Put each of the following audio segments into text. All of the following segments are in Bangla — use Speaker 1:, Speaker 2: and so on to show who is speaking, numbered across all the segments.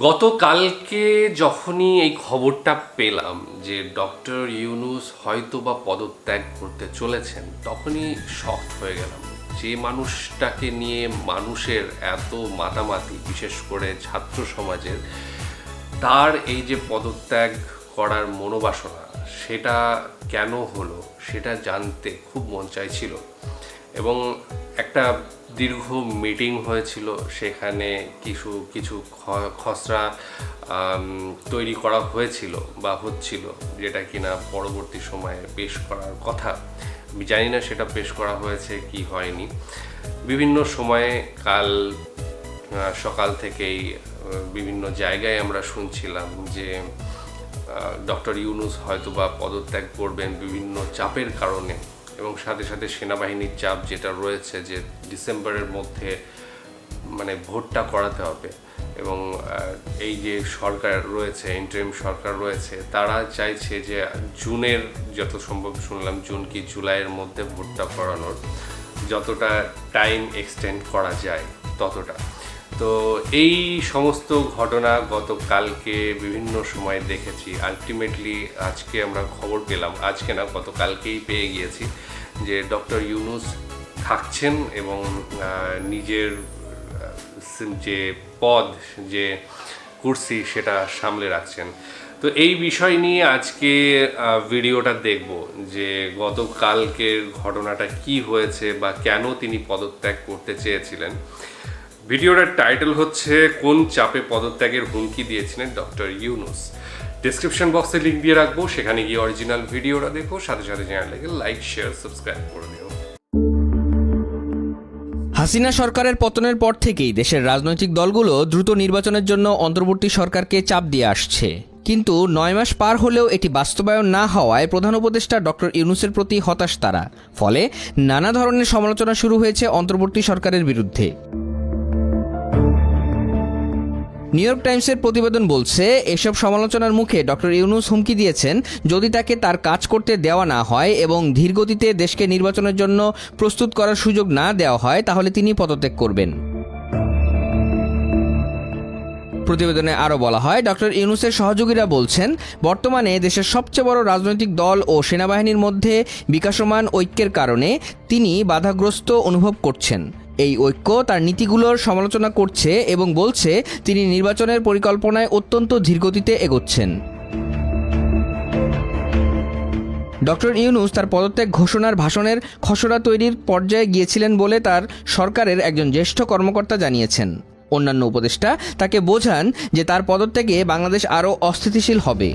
Speaker 1: গতকালকে যখনই এই খবরটা পেলাম যে ডক্টর ইউনূস হয়তো বা পদত্যাগ করতে চলেছেন, তখনই শকড হয়ে গেলাম। যে মানুষটাকে নিয়ে মানুষের এত মাতামাতি, বিশেষ করে ছাত্র সমাজের, তার এই যে পদত্যাগ করার মনোবাসনা, সেটা কেন হলো সেটা জানতে খুব মন চাইছিল। এবং একটা দীর্ঘ মিটিং হয়েছিল, সেখানে কিছু কিছু খসড়া তৈরি করা হয়েছিল বা হচ্ছিল, যেটা কিনা পরবর্তী সময়ে পেশ করার কথা। আমি জানি না সেটা পেশ করা হয়েছে কি হয়নি। বিভিন্ন সময়ে কাল সকাল থেকেই বিভিন্ন জায়গায় আমরা শুনছিলাম যে ডক্টর ইউনূস হয়তো বা পদত্যাগ করবেন বিভিন্ন চাপের কারণে, এবং সাথে সাথে সেনাবাহিনীর চাপ যেটা রয়েছে যে ডিসেম্বরের মধ্যে মানে ভোটটা করাতে হবে, এবং এই যে সরকার রয়েছে, ইন্টারিম সরকার রয়েছে, তারা চাইছে যে জুনের, যত সম্ভব শুনলাম জুন কি জুলাইয়ের মধ্যে ভোটটা করানোর, যতটা টাইম এক্সটেন্ড করা যায় ততটা। তো এই সমস্ত ঘটনা গতকালকে বিভিন্ন সময় দেখেছি। আলটিমেটলি আজকে আমরা খবর পেলাম, আজকে না গতকালকেই পেয়ে গিয়েছি যে ডক্টর ইউনূস থাকছেন এবং নিজের যে পদ, যে কুর্সি, সেটা সামলে রাখছেন। তো এই বিষয় নিয়ে আজকে ভিডিওটা দেখব যে গতকালকের ঘটনাটা কি হয়েছে বা কেন তিনি পদত্যাগ করতে চেয়েছিলেন। ভিডিওটার টাইটেল হচ্ছে কোন চাপে পদত্যাগের হুমকি দিয়েছিলেন ডক্টর ইউনূস। ডেসক্রিপশন বক্সে লিঙ্ক দিয়ে রাখবো, সেখানে গিয়ে অরিজিনাল ভিডিওটা দেখো, সাথে সাথে চ্যানেলটাকে লাইক, শেয়ার, সাবস্ক্রাইব করে দিও।
Speaker 2: হাসিনা সরকারের পতনের পর থেকেই দেশের রাজনৈতিক দলগুলো দ্রুত নির্বাচনের জন্য অন্তর্বর্তী সরকারকে চাপ দিয়ে আসছে, কিন্তু 9 মাস পার হলেও এটি বাস্তবায়ন না হওয়ায় প্রধান উপদেষ্টা ডক্টর ইউনূসের প্রতি হতাশ তারা। ফলে নানা ধরনের সমালোচনা শুরু হয়েছে অন্তর্বর্তী সরকারের বিরুদ্ধে। নিউ ইয়র্ক টাইমসের প্রতিবেদন বলছে, এসব সমালোচনার মুখে ডক্টর ইউনূস হুমকি দিয়েছেন যদি তাকে তার কাজ করতে দেওয়া না হয় এবং ধীরগতিতে দেশকে নির্বাচনের জন্য প্রস্তুত করার সুযোগ না দেওয়া হয়, তাহলে তিনি পদত্যাগ করবেন। প্রতিবেদনে আরও বলা হয়, ডক্টর ইউনূসের সহযোগীরা বলছেন, বর্তমানে দেশের সবচেয়ে বড় রাজনৈতিক দল ও সেনাবাহিনীর মধ্যে বিকাশমান ঐক্যের কারণে তিনি বাধাগ্রস্ত অনুভব করছেন। এই ঐক্য তার নীতিগুলোর সমালোচনা করছে এবং বলছে তিনি নির্বাচনের পরিকল্পনায় অত্যন্ত ধীরগতিতে এগোচ্ছেন। ডক্টর ইউনূস তার পদত্যাগ ঘোষণার ভাষণের খসড়া তৈরির পর্যায়ে গিয়েছিলেন বলে তার সরকারের একজন জ্যেষ্ঠ কর্মকর্তা জানিয়েছেন। অন্যান্য উপদেষ্টা তাকে বোঝান যে তার পদত্যাগে বাংলাদেশ আরও অস্থিতিশীল হবে।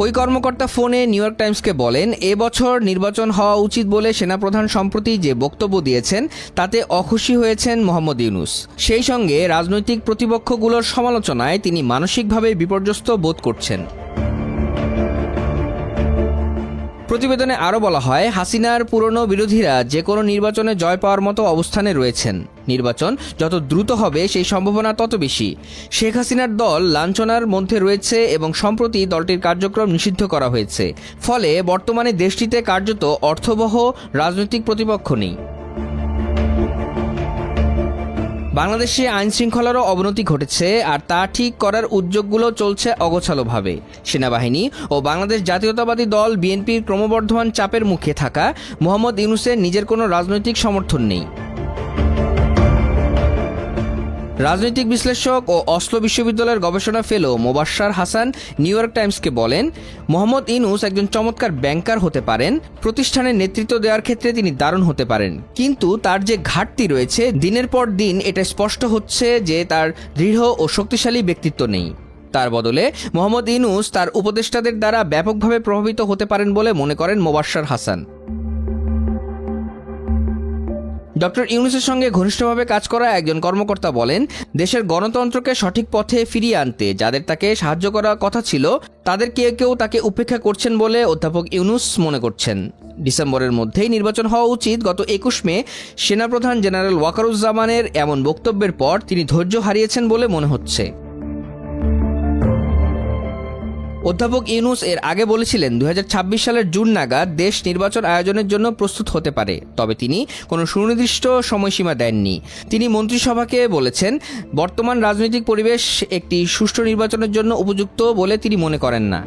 Speaker 2: ওই কর্মকর্তা ফোনে নিউ ইয়র্ক টাইমসকে বলেন, এবছর নির্বাচন হওয়া উচিত বলে সেনাপ্রধান সম্প্রতি যে বক্তব্য দিয়েছেন তাতে অখুশি হয়েছেন মোহাম্মদ ইউনূস। সেই সঙ্গে রাজনৈতিক প্রতিপক্ষগুলোর সমালোচনায় তিনি মানসিকভাবে বিপর্যস্ত বোধ করছেন। প্রতিবেদনে আরও বলা হয়, হাসিনার পুরনো বিরোধীরা যে কোনো নির্বাচনে জয় পাওয়ার মতো অবস্থানে রয়েছেন। নির্বাচন যত দ্রুত হবে সেই সম্ভাবনা তত বেশি। শেখ হাসিনার দল লাঞ্ছনার মধ্যে রয়েছে এবং সম্প্রতি দলটির কার্যক্রম নিষিদ্ধ করা হয়েছে। ফলে বর্তমানে দেশটিতে কার্যত অর্থবহ রাজনৈতিক প্রতিপক্ষ নেই। বাংলাদেশে আইন শৃঙ্খলারও অবনতি ঘটেছে, আর তা ঠিক করার উদ্যোগগুলো চলছে অগোছালোভাবে। সেনাবাহিনী ও বাংলাদেশ জাতীয়তাবাদী দল বিএনপির ক্রমবর্ধমান চাপের মুখে থাকা মোহাম্মদ ইউনূসের নিজের কোনো রাজনৈতিক সমর্থন নেই। রাজনৈতিক বিশ্লেষক ও অসলো বিশ্ববিদ্যালয়ের গবেষণা ফেলো মোবাশ্বের হাসান নিউ ইয়র্ক টাইমসকে বলেন, মোহাম্মদ ইউনূস একজন চমৎকার ব্যাংকার হতে পারেন, প্রতিষ্ঠানের নেতৃত্ব দেওয়ার ক্ষেত্রে তিনি দারুণ হতে পারেন, কিন্তু তার যে ঘাটতি রয়েছে, দিনের পর দিন এটা স্পষ্ট হচ্ছে যে তার দৃঢ় ও শক্তিশালী ব্যক্তিত্ব নেই। তার বদলে মোহাম্মদ ইউনূস তার উপদেষ্টাদের দ্বারা ব্যাপকভাবে প্রভাবিত হতে পারেন বলে মনে করেন মোবাশ্বের হাসান। ডক্টর ইউনূসের সঙ্গে ঘনিষ্ঠভাবে কাজ করা একজন কর্মকর্তা বলেন, দেশের গণতন্ত্রকে সঠিক পথে ফিরিয়ে আনতে যাদের তাকে সাহায্য করার কথা ছিল, তাদের কেউ কেউ তাকে উপেক্ষা করছেন বলে অধ্যাপক ইউনূস মনে করছেন। ডিসেম্বরের মধ্যেই নির্বাচন হওয়া উচিত। গত 21 মে সেনাপ্রধান জেনারেল ওয়াকারুজ্জামানের এমন বক্তব্যের পর তিনি ধৈর্য হারিয়েছেন বলে মনে হচ্ছে। অধ্যাপক ইউনূস এর আগে বলেছিলেন 2026 সালের জুন নাগাদ দেশ নির্বাচন আয়োজনের জন্য প্রস্তুত হতে পারে, তবে তিনি কোনো সুনির্দিষ্ট সময়সীমা দেননি। তিনি মন্ত্রিসভাকে বলেছেন, বর্তমান রাজনৈতিক পরিবেশ একটি সুষ্ঠু নির্বাচনের জন্য উপযুক্ত বলে তিনি মনে করেন না।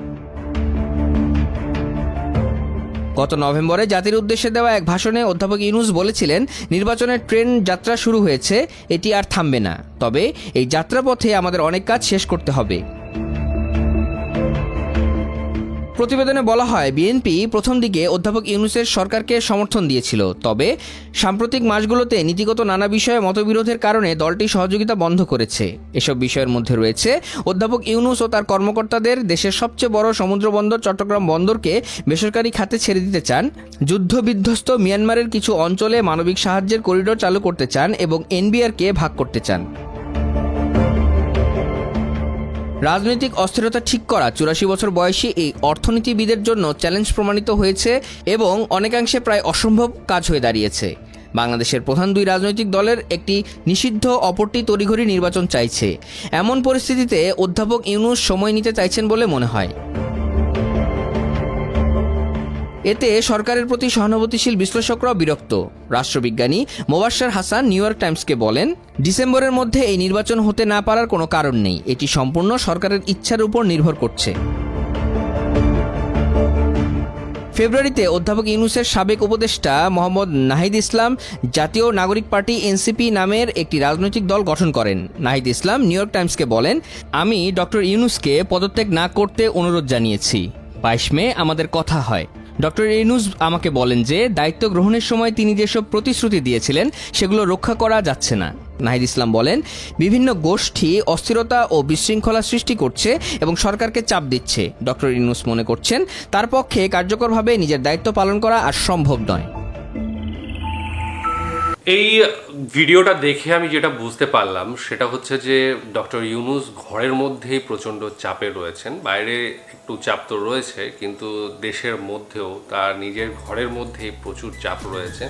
Speaker 2: গত নভেম্বরে জাতির উদ্দেশ্যে দেওয়া এক ভাষণে অধ্যাপক ইউনূস বলেছিলেন, নির্বাচনের ট্রেন যাত্রা শুরু হয়েছে, এটি আর থামবে না, তবে এই যাত্রাপথে আমাদের অনেক কাজ শেষ করতে হবে। প্রতিবেদনে বলা হয়, বিএনপি প্রথম দিকে অধ্যাপক ইউনূসের সরকারকে সমর্থন দিয়েছিল, তবে সাম্প্রতিক মাসগুলোতে নীতিগত নানা বিষয়ে মতবিরোধের কারণে দলটি সহযোগিতা বন্ধ করেছে। এসব বিষয়ের মধ্যে রয়েছে অধ্যাপক ইউনূস ও তার কর্মকর্তাদের দেশের সবচেয়ে বড় সমুদ্রবন্দর চট্টগ্রাম বন্দরকে বেসরকারি খাতে ছেড়ে দিতে চান, যুদ্ধবিধ্বস্ত মিয়ানমারের কিছু অঞ্চলে মানবিক সাহায্যের করিডোর চালু করতে চান এবং এনবিআরকে ভাগ করতে চান। রাজনৈতিক অস্থিরতা ঠিক করা 84 বছর বয়সী এই অর্থনীতিবিদের জন্য চ্যালেঞ্জ প্রমাণিত হয়েছে এবং অনেকাংশে প্রায় অসম্ভব কাজ হয়ে দাঁড়িয়েছে। বাংলাদেশের প্রধান দুই রাজনৈতিক দলের একটি নিষিদ্ধ, অপরটি তড়িঘড়ি নির্বাচন চাইছে। এমন পরিস্থিতিতে অধ্যাপক ইউনূস সময় নিতে চাইছেন বলে মনে হয়। এতে সরকারের প্রতি সহানুভূতিশীল বিশ্লেষকরাও বিরক্ত। রাষ্ট্রবিজ্ঞানী মোবাশ্বের হাসান নিউ ইয়র্ক টাইমসকে বলেন, ডিসেম্বরের মধ্যে এই নির্বাচন হতে না পারার কোনো কারণ নেই, এটি সম্পূর্ণ সরকারের ইচ্ছার উপর নির্ভর করছে। ফেব্রুয়ারিতে অধ্যাপক ইউনূসের সাবেক উপদেষ্টা মোহাম্মদ নাহিদ ইসলাম জাতীয় নাগরিক পার্টি এনসিপি নামের একটি রাজনৈতিক দল গঠন করেন। নাহিদ ইসলাম নিউ ইয়র্ক টাইমসকে বলেন, আমি ডক্টর ইউনূসকে পদত্যাগ না করতে অনুরোধ জানিয়েছি। 22 মে আমাদের কথা হয়। ডক্টর ইউনূস আমাকে বলেন যে দায়িত্ব গ্রহণের সময় তিনি যেসব প্রতিশ্রুতি দিয়েছিলেন সেগুলো রক্ষা করা যাচ্ছে না। নাহিদ ইসলাম বলেন, বিভিন্ন গোষ্ঠী অস্থিরতা ও বিশৃঙ্খলা সৃষ্টি করছে এবং সরকারকে চাপ দিচ্ছে। ডক্টর ইউনূস মনে করছেন তার পক্ষে কার্যকরভাবে নিজের দায়িত্ব পালন করা আর সম্ভব নয়।
Speaker 1: এই ভিডিওটা দেখে আমি যেটা বুঝতে পারলাম সেটা হচ্ছে যে ডক্টর ইউনূস ঘরের মধ্যেই প্রচণ্ড চাপে রয়েছেন। বাইরে একটু চাপ তো রয়েছে, কিন্তু দেশের মধ্যেও তার নিজের ঘরের মধ্যেই প্রচুর চাপ রয়েছে।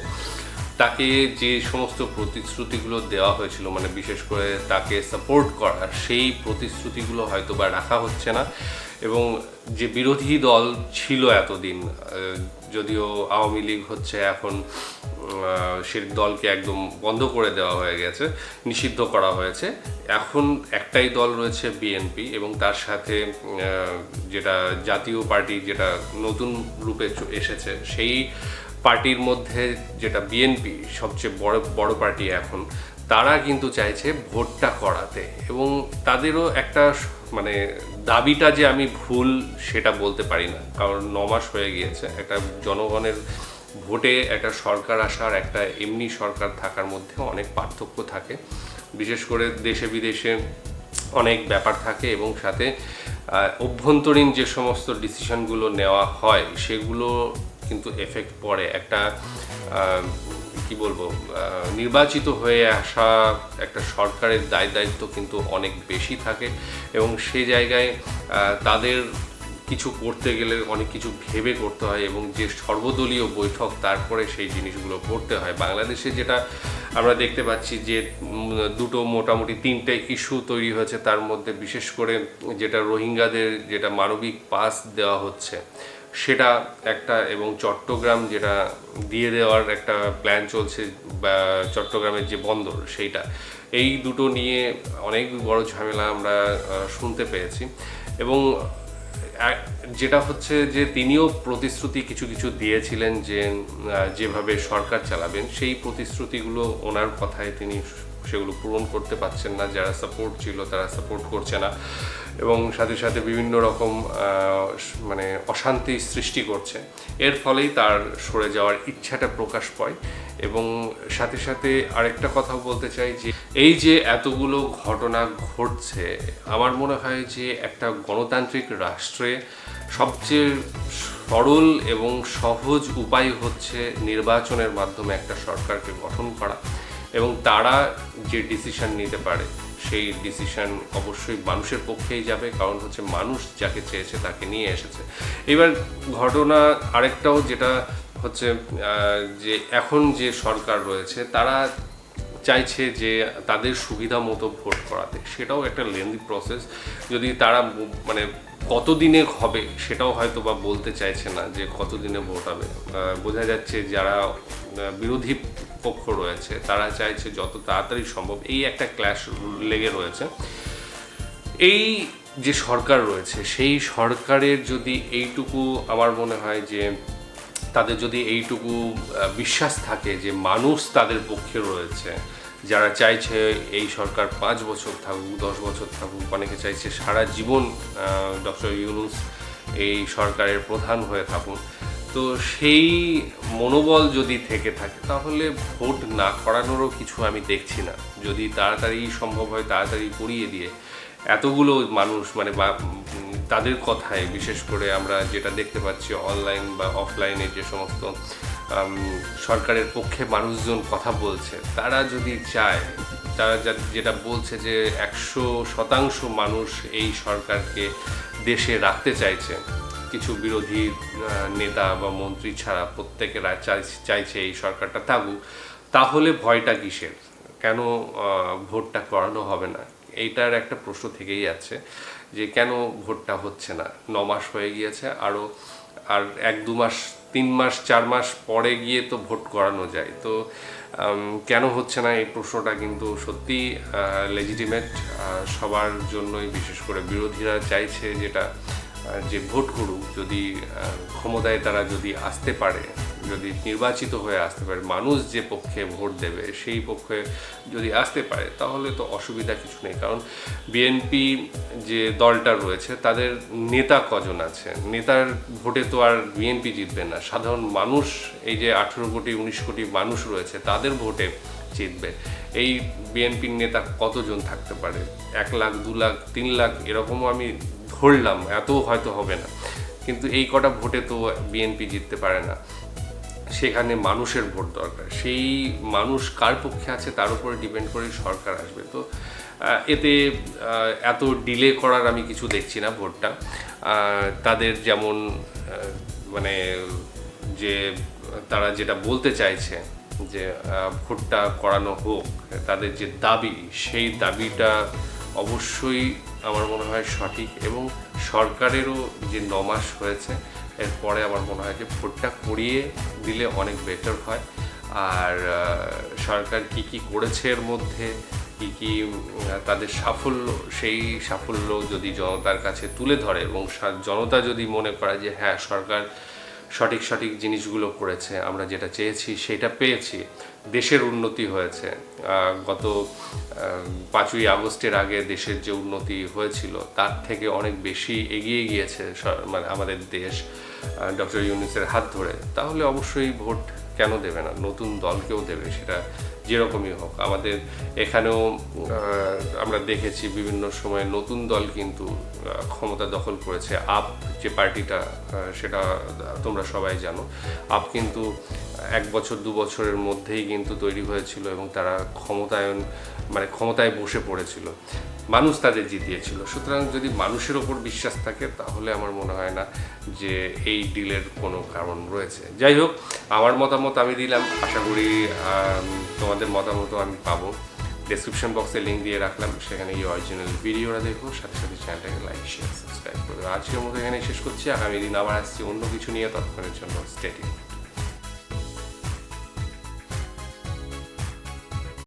Speaker 1: তাকে যে সমস্ত প্রতিশ্রুতিগুলো দেওয়া হয়েছিল, মানে বিশেষ করে তাকে সাপোর্ট করার, সেই প্রতিশ্রুতিগুলো হয়তো বা রাখা হচ্ছে না। এবং যে বিরোধী দল ছিল এতদিন, যদিও আওয়ামী লীগ হচ্ছে এখন সে দলকে একদম বন্ধ করে দেওয়া হয়ে গেছে, নিষিদ্ধ করা হয়েছে। এখন একটাই দল রয়েছে বিএনপি, এবং তার সাথে যেটা জাতীয় পার্টি, যেটা নতুন রূপে এসেছে, সেই পার্টির মধ্যে যেটা বিএনপি সবচেয়ে বড় পার্টি এখন, তারা কিন্তু চাইছে ভোটটা করাতে। এবং তাদেরও একটা মানে দাবিটা যে আমি ভুল সেটা বলতে পারি না, কারণ 9 মাস হয়ে গিয়েছে। একটা জনগণের ভোটে একটা সরকার আসার, একটা এমনি সরকার থাকার মধ্যে অনেক পার্থক্য থাকে। বিশেষ করে দেশে বিদেশে অনেক ব্যাপার থাকে, এবং সাথে অভ্যন্তরীণ যে সমস্ত ডিসিশনগুলো নেওয়া হয় সেগুলো কিন্তু এফেক্ট পড়ে। একটা কি বলবো, নির্বাচিত হয়ে আসা একটা সরকারের দায়িত্ব কিন্তু অনেক বেশি থাকে, এবং সেই জায়গায় তাদের কিছু করতে গেলে অনেক কিছু ভেবে করতে হয়, এবং যে সর্বদলীয় বৈঠক, তারপরে সেই জিনিসগুলো করতে হয়। বাংলাদেশে যেটা আমরা দেখতে পাচ্ছি যে দুটো মোটামুটি 3টে ইস্যু তৈরি হয়েছে, তার মধ্যে বিশেষ করে যেটা রোহিঙ্গাদের যেটা মানবিক পাস দেওয়া হচ্ছে সেটা একটা, এবং চট্টগ্রাম যেটা দিয়ে দেওয়ার একটা প্ল্যান চলছে, বা চট্টগ্রামের যে বন্দর সেইটা, এই দুটো নিয়ে অনেক বড় ঝামেলা আমরা শুনতে পেয়েছি। এবং যেটা হচ্ছে যে তিনিও প্রতিশ্রুতি কিছু দিয়েছিলেন যে যেভাবে সরকার চালাবেন, সেই প্রতিশ্রুতিগুলো ওনার কথায় তিনি সেগুলো পূরণ করতে পারছেন না। যারা সাপোর্ট ছিল তারা সাপোর্ট করছে না, এবং সাথে সাথে বিভিন্ন রকম মানে অশান্তি সৃষ্টি করছে। এর ফলেই তার সরে যাওয়ার ইচ্ছাটা প্রকাশ পায়। এবং সাথে সাথে আরেকটা কথা বলতে চাই যে এই যে এতগুলো ঘটনা ঘটছে, আমার মনে হয় যে একটা গণতান্ত্রিক রাষ্ট্রে সবচেয়ে সরল এবং সহজ উপায় হচ্ছে নির্বাচনের মাধ্যমে একটা সরকারকে গঠন করা, এবং তারা যে ডিসিশন নিতে পারে সেই ডিসিশন অবশ্যই মানুষের পক্ষেই যাবে, কারণ হচ্ছে মানুষ যাকে চেয়েছে তাকে নিয়ে এসেছে। এবার ঘটনা আরেকটাও যেটা হচ্ছে যে এখন যে সরকার রয়েছে তারা চাইছে যে তাদের সুবিধা মতো ভোট করাতে, সেটাও একটা লেন্দি প্রসেস। যদি তারা মানে কতদিনে হবে সেটাও হয়তো বা বলতে চাইছে না যে কতদিনে ভোট হবে। বোঝা যাচ্ছে যারা বিরোধী পক্ষ রয়েছে তারা চাইছে যত তাড়াতাড়ি সম্ভব, এই একটা ক্ল্যাশ লেগে রয়েছে। এই যে সরকার রয়েছে সেই সরকারের যদি এইটুকু, আমার মনে হয় যে তাদের যদি এইটুকু বিশ্বাস থাকে যে মানুষ তাদের পক্ষে রয়েছে, যারা চাইছে এই সরকার 5 বছর থাকুক, 10 বছর থাকুক, অনেকে চাইছে সারা জীবন ডক্টর ইউনূস এই সরকারের প্রধান হয়ে থাকুন, তো সেই মনোবল যদি থেকে থাকে তাহলে ভোট না করানোরও কিছু আমি দেখছি না। যদি তাড়াতাড়ি সম্ভব হয় তাড়াতাড়ি করিয়ে দিয়ে এতগুলো মানুষ তাদের কথায়, বিশেষ করে আমরা যেটা দেখতে পাচ্ছি অনলাইন বা অফলাইনে যে সমস্ত সরকারের পক্ষে মানুষজন কথা বলছে, তারা যদি চায়, তারা যেটা বলছে যে 100% মানুষ এই সরকারকে দেশে রাখতে চাইছে, কিছু বিরোধী নেতা বা মন্ত্রী ছাড়া প্রত্যেকেরা চাইছে এই সরকারটা থাকুক, তাহলে ভয়টা কিসের? কেন ভোটটা করানো হবে না? এইটার একটা প্রশ্ন থেকেই যাচ্ছে যে কেন ভোটটা হচ্ছে না। 9 মাস হয়ে গিয়েছে, আর 1-2 মাস, 3 মাস, 4 মাস পরে গিয়ে তো ভোট করানো যায়, তো কেন হচ্ছে না এই প্রশ্নটা কিন্তু সত্যি লেজিটিমেট সবার জন্যই। বিশেষ করে বিরোধীরা চাইছে যেটা, যে ভোট করুক, যদি ক্ষমতায় তারা যদি আসতে পারে, যদি নির্বাচিত হয়ে আসতে পারে, মানুষ যে পক্ষে ভোট দেবে সেই পক্ষে যদি আসতে পারে তাহলে তো অসুবিধা কিছু নেই। কারণ বিএনপি যে দলটা রয়েছে তাদের নেতা কজন আছে? নেতার ভোটে তো আর বিএনপি জিতবে না, সাধারণ মানুষ, এই যে 18 কোটি 19 কোটি মানুষ রয়েছে তাদের ভোটে জিতবে। এই বিএনপির নেতা কতজন থাকতে পারে? 1 লাখ, 2 লাখ, 3 লাখ, এরকমও আমি ধরলাম, এত হয়তো হবে না, কিন্তু এই কটা ভোটে তো বিএনপি জিততে পারে না। সেখানে মানুষের ভোট দরকার, সেই মানুষ কার পক্ষে আছে তার উপরে ডিপেন্ড করে সরকার আসবে। তো এতে এত ডিলে করার আমি কিছু দেখছি না ভোটটা। তাদের যেমন যে তারা যেটা বলতে চাইছে যে ভোটটা করানো হোক, তাদের যে দাবি, সেই দাবিটা অবশ্যই আমার মনে হয় সঠিক, এবং সরকারেরও যে 9 মাস হয়েছে, এরপরে আমার মনে হয় যে ভোটটা করিয়ে দিলে অনেক বেটার হয়। আর সরকার কি করেছে এর মধ্যে, কি তাদের সাফল্য, সেই সাফল্য যদি জনতার কাছে তুলে ধরে এবং জনতা যদি মনে করে যে হ্যাঁ সরকার সঠিক জিনিসগুলো করেছে, আমরা যেটা চেয়েছি সেটা পেয়েছি, দেশের উন্নতি হয়েছে, গত 5ই আগস্টের আগে দেশের যে উন্নতি হয়েছিল তার থেকে অনেক বেশি এগিয়ে গিয়েছে আমাদের দেশ ডক্টর ইউনূসের হাত ধরে, তাহলে অবশ্যই ভোট কেন দেবে না? নতুন দলকেও দেবে, সেটা যেরকমই হোক। আমাদের এখানেও আমরা দেখেছি বিভিন্ন সময় নতুন দল কিন্তু ক্ষমতা দখল করেছে। আপ যে পার্টিটা, সেটা তোমরা সবাই জানো, আপ কিন্তু 1 বছর 2 বছরের মধ্যেই কিন্তু তৈরি হয়েছিল এবং তারা ক্ষমতায় বসে পড়েছিল, মানুষ তাদের জিতিয়েছিল। সুতরাং যদি মানুষের ওপর বিশ্বাস থাকে তাহলে আমার মনে হয় না যে এই ডিলের কোনো কারণ রয়েছে। যাই হোক, আমার মতামত আমি দিলাম, আশা করি তোমাদের মতামতও আমি পাবো। ডেসক্রিপশন বক্সে লিঙ্ক দিয়ে রাখলাম, সেখানে গিয়ে অরিজিনাল ভিডিওটা দেখো, সাথে সাথে চ্যানেলটাকে লাইক, শেয়ার, সাবস্ক্রাইব করো। আজকের মতো এখানে শেষ করছি, আগামী দিন আবার আসছি অন্য কিছু নিয়ে। ততক্ষণের জন্য স্টে টিউনড।